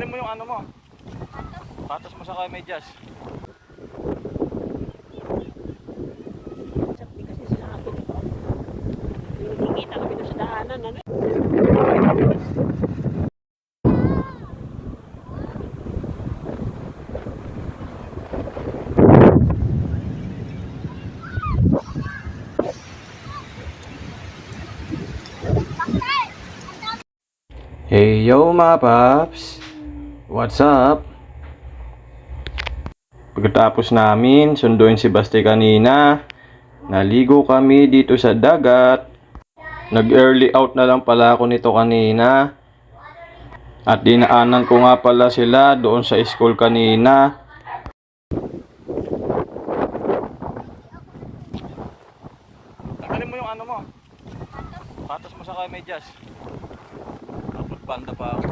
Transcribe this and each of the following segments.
Tanggalin mo yung ano mo. Patas mo sa medyas. Sabi kasi sinabi ko. Hindi na kami sa daanan. Ano? Hey yo mga paps, what's up? Pagkatapos namin sunduin si Basti kanina, naligo kami dito sa dagat. Nag-early out na lang pala ako nito kanina. At dinaanan ko nga pala sila doon sa school kanina. Tanggalin mo yung ano mo. Patas mo sa medyas. Tapos banda pa ako.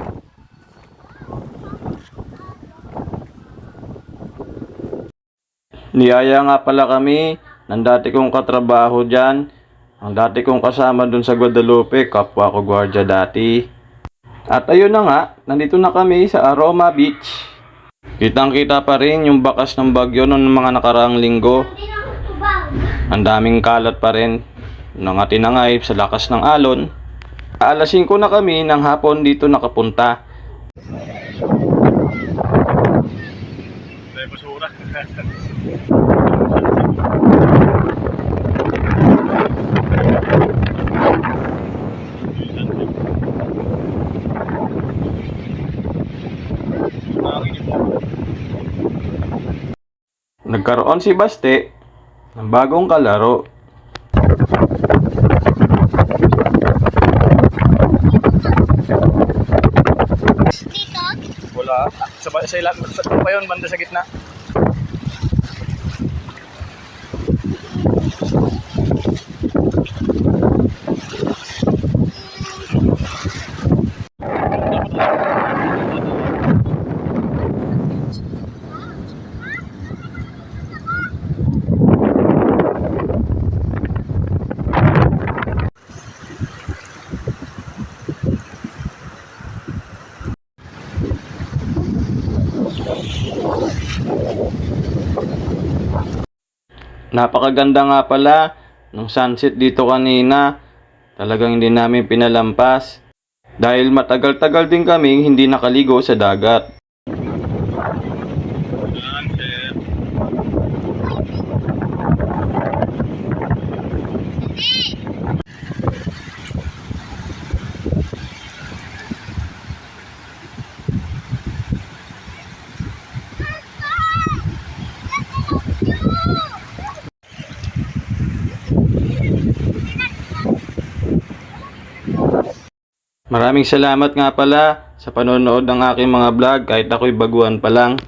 Niyaya nga pala kami ng dati kong katrabaho dyan. Ang dati kong kasama dun sa Guadalupe, kapwa ko gwardiya dati. At ayun na nga, nandito na kami sa Aroma Beach. Kitang kita pa rin yung bakas ng bagyo noong mga nakaraang linggo. Ang daming kalat pa rin. Mga tinangay sa lakas ng alon. Alas 5 na kami ng hapon dito nakapunta. Basura. Nagkaroon si Baste ng bagong kalaro. Wala. Sa ilan pa yun, banda sa gitna. Napakaganda nga pala ng sunset dito kanina. Talagang hindi namin pinalampas. Dahil matagal-tagal din kaming hindi nakaligo sa dagat. Maraming salamat nga pala sa panonood ng aking mga vlog kahit ako'y baguhan pa lang.